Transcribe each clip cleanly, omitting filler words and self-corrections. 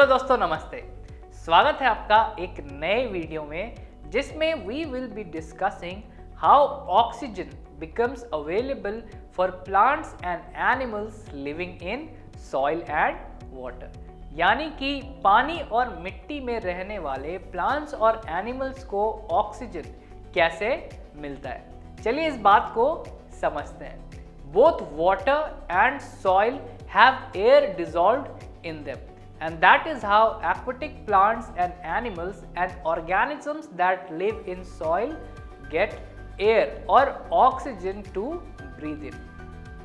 दोस्तों नमस्ते, स्वागत है आपका एक नए वीडियो में जिसमें we will be discussing how oxygen becomes available for plants and animals living in soil and water। यानी कि पानी और मिट्टी में रहने वाले प्लांट्स और एनिमल्स को ऑक्सीजन कैसे मिलता है। चलिए इस बात को समझते हैं। Both water and soil have air dissolved in them, and that is how aquatic plants and animals and organisms that live in soil get air or oxygen to breathe in।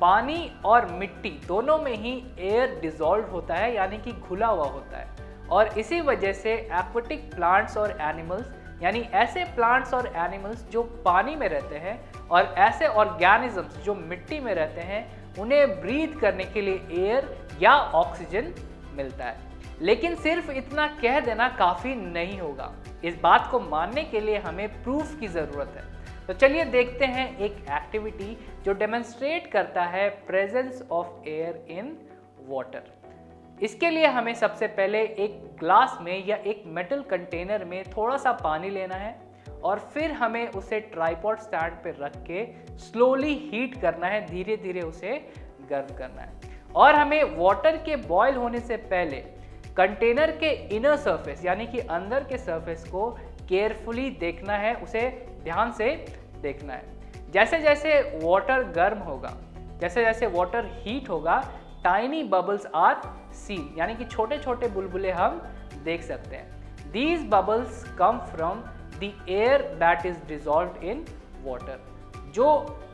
पानी और मिट्टी दोनों में ही एयर डिसॉल्व होता है, यानी कि घुला हुआ होता है, और इसी वजह से एक्वाटिक प्लांट्स और एनिमल्स यानी ऐसे प्लांट्स और एनिमल्स जो पानी में रहते हैं और ऐसे ऑर्गेनिजम्स जो मिट्टी में रहते हैं उन्हें ब्रीथ करने के लिए एयर या ऑक्सीजन मिलता है। लेकिन सिर्फ इतना कह देना काफ़ी नहीं होगा, इस बात को मानने के लिए हमें प्रूफ की ज़रूरत है। तो चलिए देखते हैं एक एक्टिविटी जो डेमोन्स्ट्रेट करता है presence of air in water. इसके लिए हमें सबसे पहले एक ग्लास में या एक मेटल कंटेनर में थोड़ा सा पानी लेना है और फिर हमें उसे ट्राइपॉड स्टैंड पे रख के स्लोली हीट करना है, धीरे धीरे उसे गर्म करना है। और हमें वाटर के बॉयल होने से पहले कंटेनर के इनर सरफेस यानी कि अंदर के सरफेस को केयरफुली देखना है, उसे ध्यान से देखना है। जैसे जैसे वाटर गर्म होगा, जैसे जैसे वाटर हीट होगा, टाइनी बबल्स आर सीन यानी कि छोटे छोटे बुलबुले हम देख सकते हैं। These bubbles come from the air that is dissolved in water. जो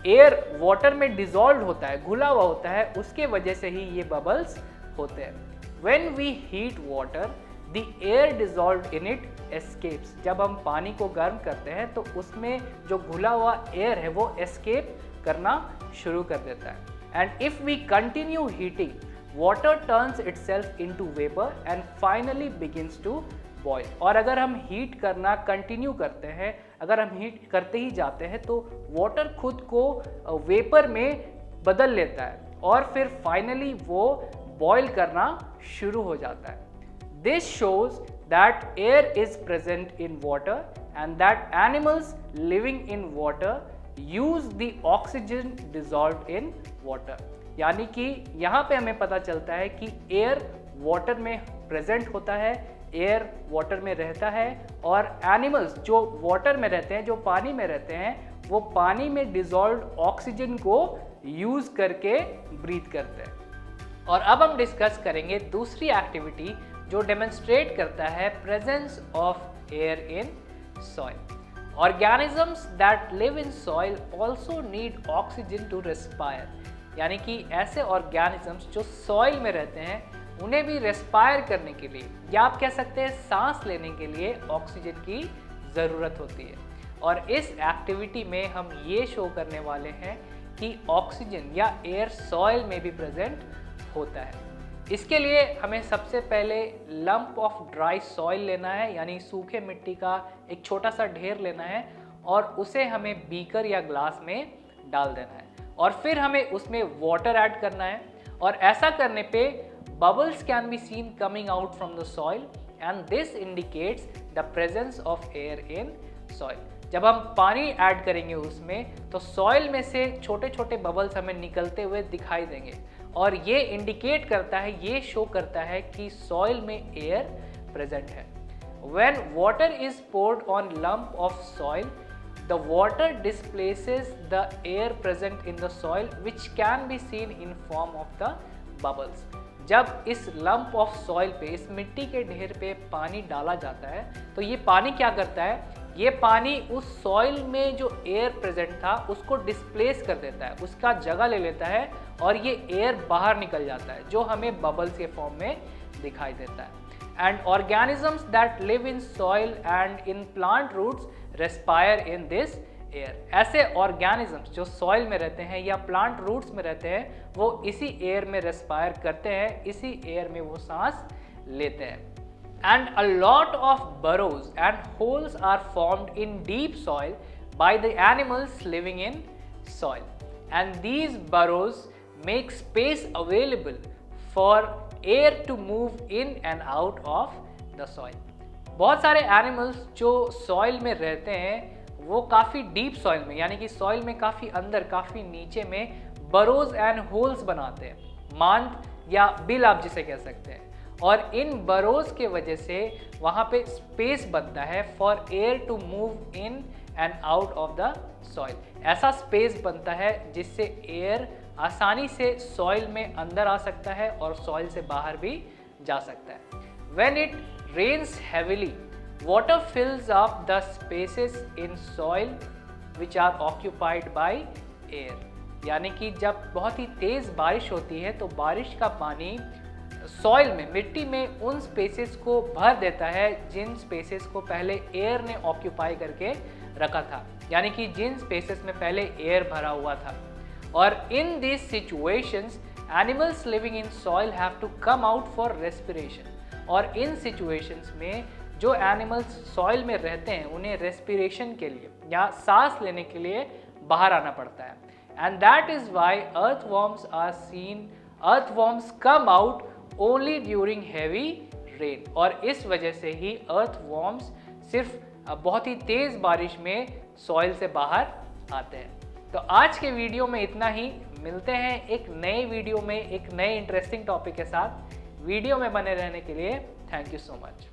एयर वाटर में डिसॉल्व होता है, घुला हुआ होता है, उसके वजह से ही ये बबल्स होते हैं। When we heat water, the air dissolved in it escapes। जब हम पानी को गर्म करते हैं तो उसमें जो घुला हुआ एयर है वो एस्केप करना शुरू कर देता है। And if we continue heating, water turns itself into vapor and finally begins to boil। और अगर हम हीट करना कंटिन्यू करते हैं, अगर हम हीट करते ही जाते हैं तो वाटर खुद को वेपर में बदल लेता है और फिर फाइनली वो बॉयल करना शुरू हो जाता है। This shows that air is present in water and that animals living in water use the oxygen dissolved in water. यानी कि यहाँ पे हमें पता चलता है कि एयर वाटर में प्रेजेंट होता है, एयर वाटर में रहता है, और एनिमल्स जो वाटर में रहते हैं, जो पानी में रहते हैं, वो पानी में डिसॉल्व्ड ऑक्सीजन को यूज करके ब्रीथ करते हैं। और अब हम डिस्कस करेंगे दूसरी एक्टिविटी जो डेमोन्स्ट्रेट करता है presence of air in soil. Organisms that live in soil also need oxygen to respire. यानी कि ऐसे ऑर्गेनिजम्स जो सॉइल में रहते हैं उन्हें भी रेस्पायर करने के लिए, या आप कह सकते हैं सांस लेने के लिए, ऑक्सीजन की ज़रूरत होती है। और इस एक्टिविटी में हम ये शो करने वाले हैं कि ऑक्सीजन या एयर सॉइल में भी प्रेजेंट होता है। इसके लिए हमें सबसे पहले लंप ऑफ ड्राई सॉइल लेना है, यानी सूखे मिट्टी का एक छोटा सा ढेर लेना है और उसे हमें बीकर या ग्लास में डाल देना है, और फिर हमें उसमें वाटर ऐड करना है। और ऐसा करने पे bubbles can be seen coming out from the soil and this indicates the presence of air in soil। जब हम पानी ऐड करेंगे उसमें तो सॉइल में से छोटे छोटे बबल्स हमें निकलते हुए दिखाई देंगे, और ये इंडिकेट करता है, ये शो करता है कि सॉइल में एयर प्रेजेंट है। When water is poured on lump of soil, the water displaces the air present in the soil which can be seen in form of the bubbles। जब इस लंप ऑफ सॉइल पे, इस मिट्टी के ढेर पे पानी डाला जाता है तो ये पानी क्या करता है, ये पानी उस सॉइल में जो एयर प्रेजेंट था उसको डिस्प्लेस कर देता है, उसका जगह ले लेता है, और ये एयर बाहर निकल जाता है जो हमें बबल्स के फॉर्म में दिखाई देता है। And organisms that live in soil and in plant roots respire in this air. ऐसे ऑर्गेनिजम्स जो सॉइल में रहते हैं या प्लांट रूट्स में रहते हैं वो इसी एयर में रेस्पायर करते हैं, इसी एयर में वो सांस लेते हैं। And a lot of burrows and holes are formed in deep soil by the animals living in soil, and these burrows make space available for air to move in and out of the soil. बहुत सारे animals जो soil में रहते हैं वो काफ़ी deep soil में, यानी कि सॉइल में काफ़ी अंदर, काफ़ी नीचे में बरोज एंड होल्स बनाते हैं, मांद या बिल आप जिसे कह सकते हैं। और इन बरोज के वजह से वहाँ पे स्पेस बनता है for air to move in and out of the soil. ऐसा स्पेस बनता है जिससे एयर आसानी से सॉइल में अंदर आ सकता है और सॉइल से बाहर भी जा सकता है। When it rains heavily, water fills up the spaces in soil which are occupied by air। यानी कि जब बहुत ही तेज़ बारिश होती है तो बारिश का पानी सॉइल में, मिट्टी में उन स्पेसेस को भर देता है जिन स्पेसेस को पहले एयर ने ऑक्यूपाई करके रखा था, यानी कि जिन स्पेसेस में पहले एयर भरा हुआ था। और in this situations animals living in soil have to come out for respiration. और इन सिचुएशंस में जो एनिमल्स सॉइल में रहते हैं उन्हें रेस्पिरेशन के लिए या सांस लेने के लिए बाहर आना पड़ता है। And that is why earthworms are seen, earthworms come out only during heavy rain. और इस वजह से ही अर्थवॉर्म्स सिर्फ बहुत ही तेज़ बारिश में सॉइल से बाहर आते हैं। तो आज के वीडियो में इतना ही। मिलते हैं एक नए वीडियो में एक नए इंटरेस्टिंग टॉपिक के साथ। वीडियो में बने रहने के लिए थैंक यू सो मच।